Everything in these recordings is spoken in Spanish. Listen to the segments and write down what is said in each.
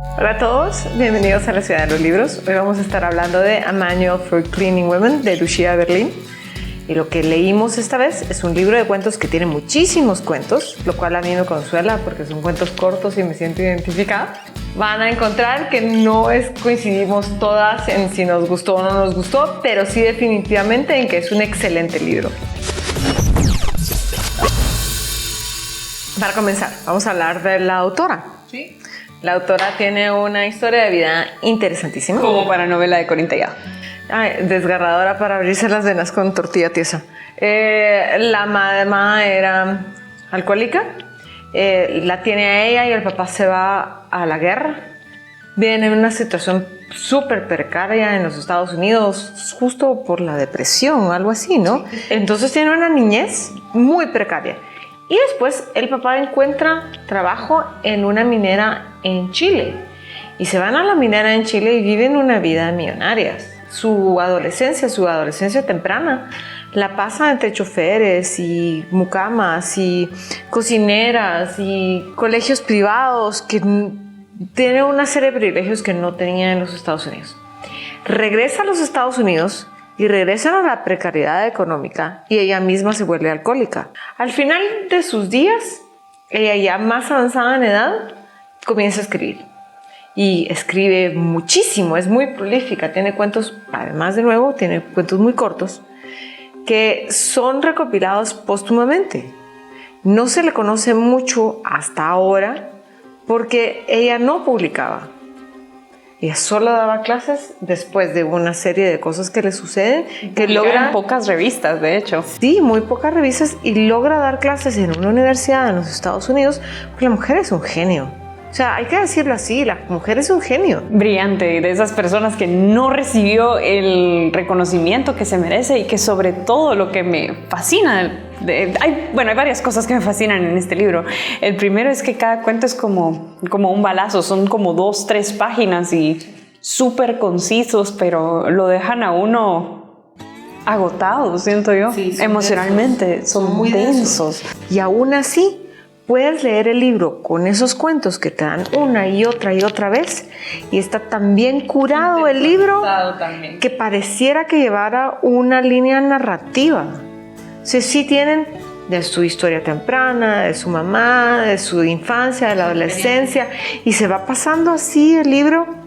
Hola a todos, bienvenidos a la Ciudad de los Libros. Hoy vamos a estar hablando de A Manual for Cleaning Women de Lucia Berlin. Y lo que leímos esta vez es un libro de cuentos que tiene muchísimos cuentos, lo cual a mí me consuela porque son cuentos cortos y me siento identificada. Van a encontrar que no coincidimos todas en si nos gustó o no nos gustó, pero sí definitivamente en que es un excelente libro. Para comenzar, vamos a hablar de la autora. Sí. La autora tiene una historia de vida interesantísima. Como para novela de Corín Tellado. Ay, desgarradora para abrirse las venas con tortilla tiesa. La mamá era alcohólica, la tiene a ella y el papá se va a la guerra. Viven en una situación súper precaria en los Estados Unidos, justo por la depresión o algo así, ¿no? Entonces tiene una niñez muy precaria. Y después el papá encuentra trabajo en una minera en Chile. Y se van a la minera en Chile y viven una vida de millonarias. Su adolescencia temprana, la pasa entre choferes y mucamas y cocineras y colegios privados, que tiene una serie de privilegios que no tenía en los Estados Unidos. Regresa a los Estados Unidos y regresan a la precariedad económica y ella misma se vuelve alcohólica. Al final de sus días, ella ya más avanzada en edad, comienza a escribir. Y escribe muchísimo, es muy prolífica, tiene cuentos, además de nuevo, tiene cuentos muy cortos que son recopilados póstumamente. No se le conoce mucho hasta ahora porque ella no publicaba. Ella solo daba clases después de una serie de cosas que le suceden. Que logra pocas revistas, de hecho. Sí, muy pocas revistas, y logra dar clases en una universidad en los Estados Unidos porque la mujer es un genio. O sea, hay que decirlo así, la mujer es un genio. Brillante, de esas personas que no recibió el reconocimiento que se merece y que sobre todo lo que me fascina, hay varias cosas que me fascinan en este libro. El primero es que cada cuento es como un balazo, son como 2-3 páginas y súper concisos, pero lo dejan a uno agotado, siento yo, sí, emocionalmente, densos. Son muy densos. Y aún así, puedes leer el libro con esos cuentos que te dan una y otra vez, y está tan bien curado el libro que pareciera que llevara una línea narrativa. O sea, sí tienen de su historia temprana, de su mamá, de su infancia, de la adolescencia, y se va pasando así el libro.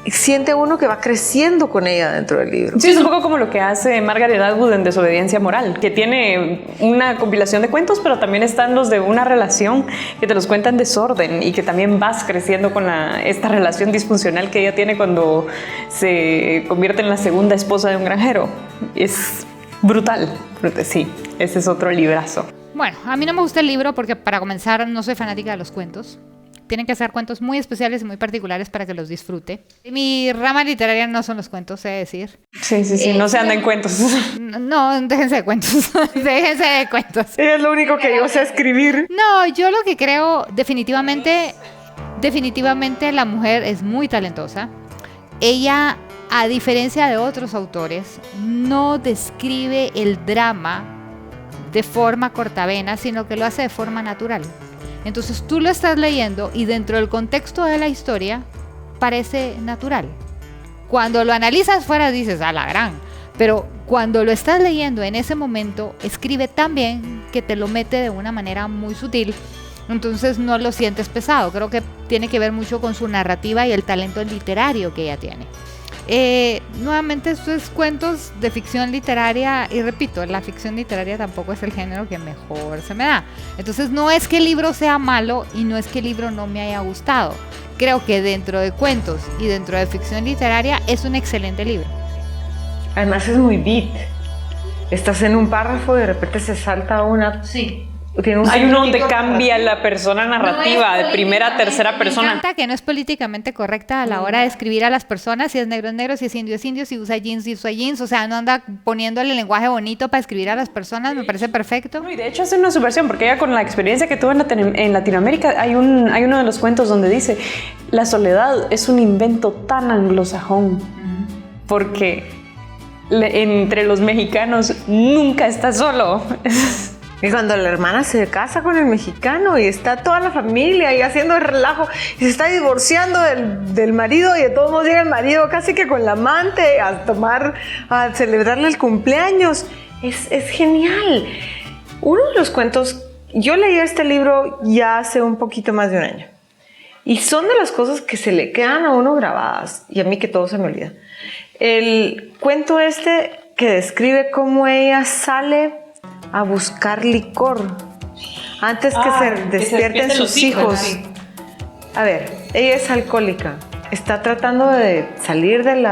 Siente uno que va creciendo con ella dentro del libro. Sí, es un poco como lo que hace Margaret Atwood en Desobediencia Moral, que tiene una compilación de cuentos, pero también están los de una relación que te los cuenta en desorden y que también vas creciendo con esta relación disfuncional que ella tiene cuando se convierte en la segunda esposa de un granjero. Es brutal. Sí, ese es otro librazo. Bueno, a mí no me gusta el libro porque, para comenzar, no soy fanática de los cuentos. Tienen que ser cuentos muy especiales y muy particulares para que los disfrute. Mi rama literaria no son los cuentos, sé decir. Sí, no se anda en cuentos. No, déjense de cuentos. Déjense de cuentos. Es lo único que yo sé escribir. No, yo lo que creo, definitivamente la mujer es muy talentosa. Ella, a diferencia de otros autores, no describe el drama de forma cortavena, sino que lo hace de forma natural. Entonces tú lo estás leyendo y dentro del contexto de la historia parece natural. Cuando lo analizas fuera dices, a la gran. Pero cuando lo estás leyendo en ese momento, escribe tan bien que te lo mete de una manera muy sutil. Entonces no lo sientes pesado. Creo que tiene que ver mucho con su narrativa y el talento literario que ella tiene. Nuevamente, estos cuentos de ficción literaria, y repito, la ficción literaria tampoco es el género que mejor se me da. Entonces no es que el libro sea malo y no es que el libro no me haya gustado. Creo que dentro de cuentos y dentro de ficción literaria es un excelente libro. Además es muy beat. Estás en un párrafo y de repente se salta una... Sí. Hay uno donde cambia la persona narrativa de primera a tercera persona. Me encanta que no es políticamente correcta a la hora de escribir a las personas. Si es negro es negro, si es indio es indio, si usa jeans usa jeans. O sea, no anda poniéndole lenguaje bonito para escribir a las personas. Me parece perfecto. No, y de hecho es una subversión, porque ella, con la experiencia que tuvo en Latinoamérica, hay uno de los cuentos donde dice: la soledad es un invento tan anglosajón, porque entre los mexicanos nunca estás solo. Y cuando la hermana se casa con el mexicano y está toda la familia y haciendo el relajo y se está divorciando del marido y de todos modos llega el marido casi que con la amante a celebrarle el cumpleaños. Es genial. Uno de los cuentos, yo leí este libro ya hace un poquito más de un año y son de las cosas que se le quedan a uno grabadas y a mí que todo se me olvida. El cuento este que describe cómo ella sale a buscar licor antes que se despierten sus hijos. Sí. A ver, ella es alcohólica, está tratando de salir del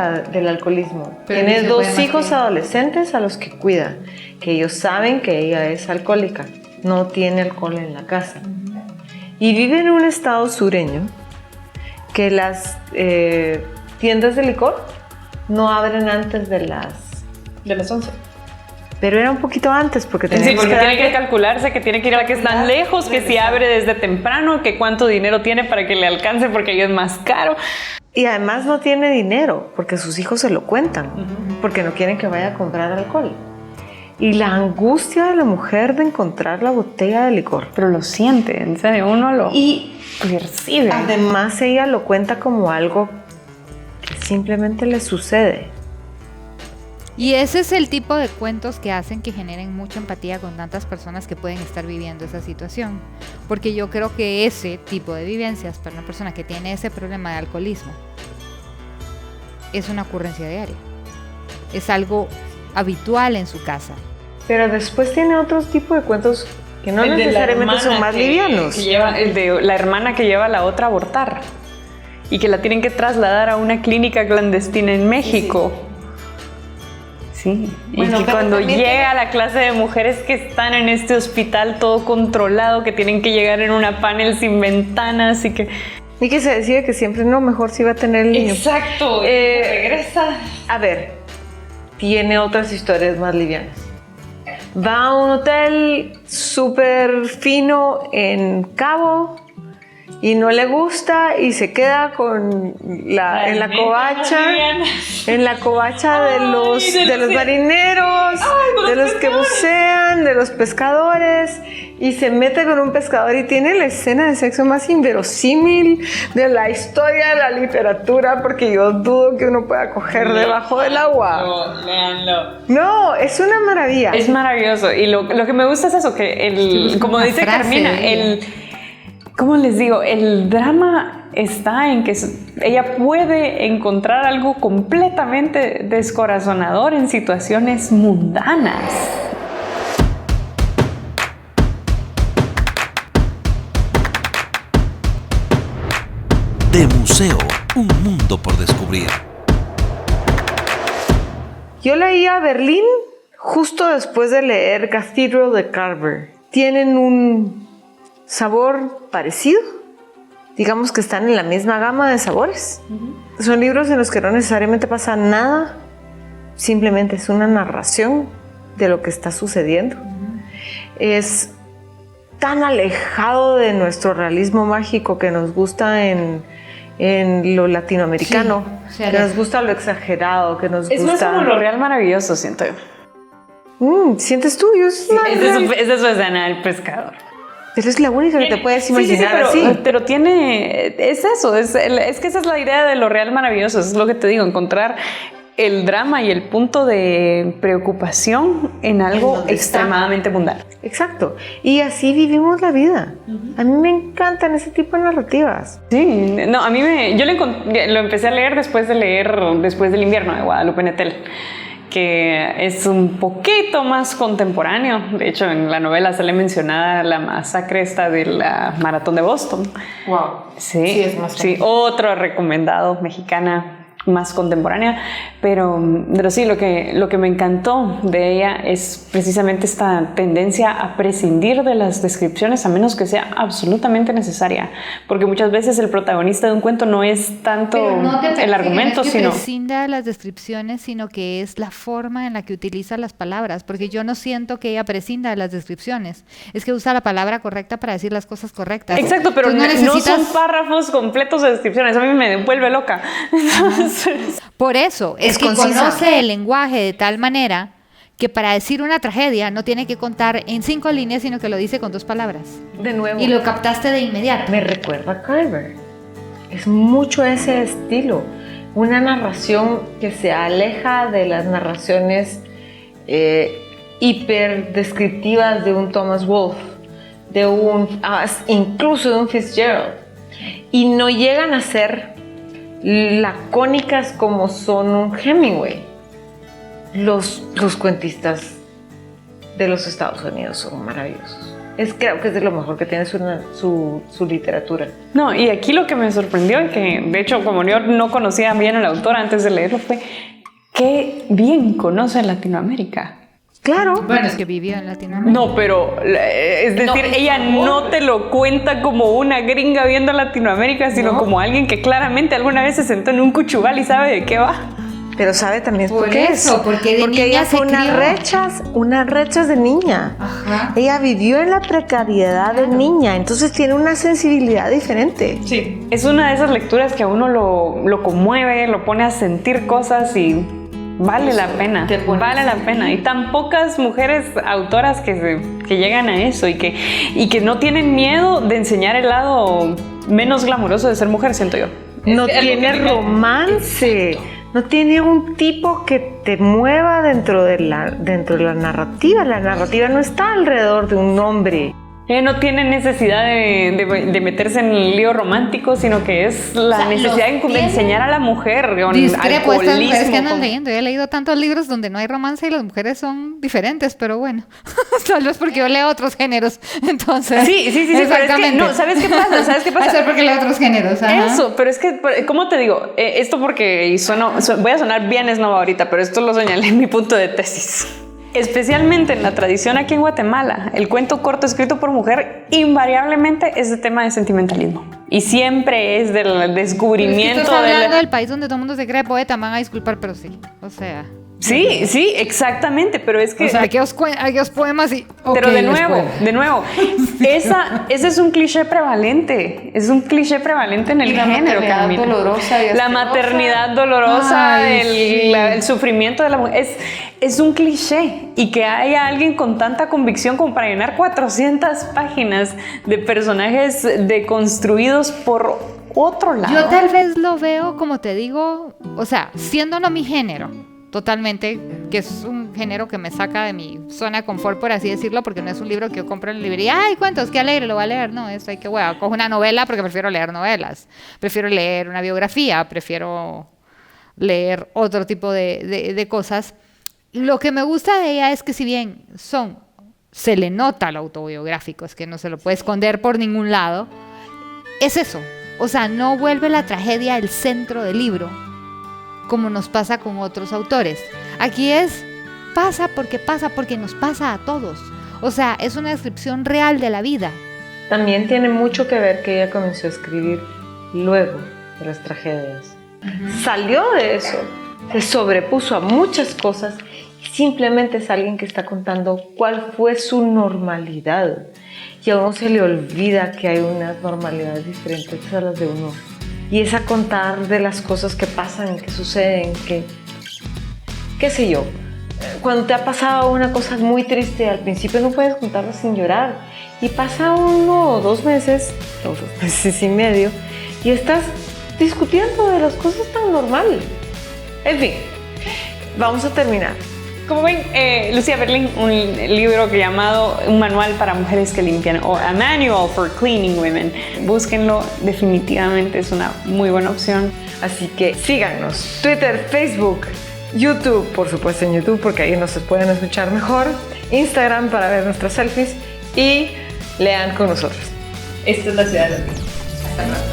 alcoholismo. Pero Tiene se 2 puede hijos mantener. adolescentes a los que cuida, que ellos saben que ella es alcohólica, no tiene alcohol en la casa. Y vive en un estado sureño que las tiendas de licor no abren antes de las 11. Pero era un poquito antes porque Sí, porque tiene que calcularse que tiene que ir a la que están lejos, que si abre desde temprano, que cuánto dinero tiene para que le alcance porque ahí es más caro. Y además no tiene dinero porque sus hijos se lo cuentan, porque no quieren que vaya a comprar alcohol. Y la angustia de la mujer de encontrar la botella de licor. Pero lo siente, en serio, uno lo percibe. Además ella lo cuenta como algo que simplemente le sucede. Y ese es el tipo de cuentos que hacen que generen mucha empatía con tantas personas que pueden estar viviendo esa situación. Porque yo creo que ese tipo de vivencias para una persona que tiene ese problema de alcoholismo es una ocurrencia diaria. Es algo habitual en su casa. Pero después tiene otro tipo de cuentos que no El de la necesariamente son hermana más livianos. el de la hermana que lleva a la otra a abortar y que la tienen que trasladar a una clínica clandestina en México. Sí, Bueno, y que pero cuando también llega a la clase de mujeres que están en este hospital todo controlado, que tienen que llegar en una panel sin ventanas y que... Y que se decide que siempre no, mejor si va a tener el niño. Exacto, regresa. A ver, tiene otras historias más livianas. Va a un hotel súper fino en Cabo y no le gusta y se queda con en la covacha de los marineros, de los que bucean, de los pescadores, y se mete con un pescador y tiene la escena de sexo más inverosímil de la historia de la literatura, porque yo dudo que uno pueda coger debajo del agua. Léanlo. No, es una maravilla. Es maravilloso. Y lo que me gusta es eso, que como dice Carmina, ¿cómo les digo? El drama está en que ella puede encontrar algo completamente descorazonador en situaciones mundanas. De museo, un mundo por descubrir. Yo leí a Berlín justo después de leer Cathedral de Carver. Tienen un sabor parecido. Digamos que están en la misma gama de sabores. Son libros en los que no necesariamente pasa nada. Simplemente es una narración de lo que está sucediendo. Es tan alejado de nuestro realismo mágico que nos gusta en lo latinoamericano, Sí, que nos gusta lo exagerado, que nos Es más gusta... como lo real maravilloso, siento yo. ¿Sientes tú? Yo es Es su escena del pescador. Pero es la única que te puedes imaginar pero tiene... Es eso, es que esa es la idea de lo real maravilloso. Eso es lo que te digo, encontrar el drama y el punto de preocupación en algo extremadamente mundano. Exacto. Y así vivimos la vida. A mí me encantan ese tipo de narrativas. Sí, no, a mí yo lo empecé a leer después del invierno de Guadalupe Nettel, que es un poquito más contemporáneo. De hecho, en la novela sale mencionada la masacre esta de la Maratón de Boston. Wow. Sí, es más sí, otro recomendado, mexicana, más contemporánea, pero sí, lo que me encantó de ella es precisamente esta tendencia a prescindir de las descripciones a menos que sea absolutamente necesaria, porque muchas veces el protagonista de un cuento no es tanto el argumento, sino... prescinda de las descripciones, sino que es la forma en la que utiliza las palabras, porque yo no siento que ella prescinda de las descripciones, es que usa la palabra correcta para decir las cosas correctas. Exacto, pero Entonces, no son párrafos completos de descripciones, a mí me vuelve loca. Por eso, es que concisa. conoce el lenguaje de tal manera que para decir una tragedia no tiene que contar en 5 líneas, sino que lo dice con 2 palabras. De nuevo. Y lo captaste de inmediato. Me recuerda a Carver. Es mucho ese estilo. Una narración que se aleja de las narraciones hiperdescriptivas de un Thomas Wolfe, incluso de un Fitzgerald. Y no llegan a ser lacónicas como son un Hemingway. Los cuentistas de los Estados Unidos son maravillosos. Creo que es de lo mejor que tiene su literatura. No, y aquí lo que me sorprendió, y que de hecho como yo no conocía bien al autor antes de leerlo, fue qué bien conoce Latinoamérica. Claro. Bueno, es que vivió en Latinoamérica. No, pero es decir, ella no te lo cuenta como una gringa viendo Latinoamérica, sino como alguien que claramente alguna vez se sentó en un cuchugal y sabe de qué va. Pero sabe también por qué eso, porque de niña ella fue se crió. unas rechas de niña. Ajá. Ella vivió en la precariedad de niña, entonces tiene una sensibilidad diferente. Sí. Es una de esas lecturas que a uno lo conmueve, lo pone a sentir cosas y vale la pena. Vale la pena. Y tan pocas mujeres autoras que llegan a eso y que no tienen miedo de enseñar el lado menos glamuroso de ser mujer, siento yo. No tiene romance. No tiene un tipo que te mueva dentro de la narrativa. La narrativa no está alrededor de un hombre. No tiene necesidad de meterse en el lío romántico, sino que es la necesidad de enseñar a la mujer con discrepo estas mujeres que alcoholismo. andan leyendo. Yo he leído tantos libros donde no hay romance y las mujeres son diferentes, pero bueno, solo es porque yo leo otros géneros, entonces. Sí, pero es que, no, ¿sabes qué pasa? Va a ser porque leo otros géneros. Ajá. Eso, pero es que, ¿cómo te digo? Esto porque voy a sonar bien snob ahorita, pero esto lo señalé en mi punto de tesis. Especialmente en la tradición aquí en Guatemala, el cuento corto escrito por mujer invariablemente es de tema de sentimentalismo. Y siempre es del descubrimiento. Estás hablando del país donde todo el mundo se cree poeta, me van a disculpar, pero sí. O sea. Sí, exactamente, pero es que... O sea, aquellos poemas y... Pero de nuevo, ese es un cliché prevalente. Es un cliché prevalente en el género. La maternidad dolorosa, el sufrimiento de la mujer. Es un cliché. Y que haya alguien con tanta convicción como para llenar 400 páginas de personajes deconstruidos por otro lado. Yo tal vez lo veo, como te digo, o sea, siendo no mi género, totalmente, que es un género que me saca de mi zona de confort, por así decirlo, porque no es un libro que yo compro en la librería. ¡Ay, cuentos! ¡Qué alegre! Lo voy a leer. No, es hay que hueva. Cojo una novela porque prefiero leer novelas. Prefiero leer una biografía. Prefiero leer otro tipo de cosas. Lo que me gusta de ella es que si bien se le nota lo autobiográfico, es que no se lo puede esconder por ningún lado, es eso. O sea, no vuelve la tragedia el centro del libro, como nos pasa con otros autores. Aquí pasa porque nos pasa a todos. O sea, es una descripción real de la vida. También tiene mucho que ver que ella comenzó a escribir luego de las tragedias. Salió de eso, se sobrepuso a muchas cosas y simplemente es alguien que está contando cuál fue su normalidad. Y a uno se le olvida que hay unas normalidades diferentes a las de uno. Y es a contar de las cosas que pasan, que suceden, qué sé yo. Cuando te ha pasado una cosa muy triste, al principio no puedes contarla sin llorar. Y pasa 1 o 2 meses, 2 meses y medio, y estás discutiendo de las cosas tan normales. En fin, vamos a terminar. Como ven, Lucía Berlin, un libro llamado Un manual para mujeres que limpian, o A Manual for Cleaning Women. Búsquenlo, definitivamente es una muy buena opción. Así que síganos, Twitter, Facebook, YouTube, por supuesto en YouTube, porque ahí nos pueden escuchar mejor, Instagram para ver nuestras selfies y lean con nosotros. Esta es la ciudad de los niños. Hasta luego.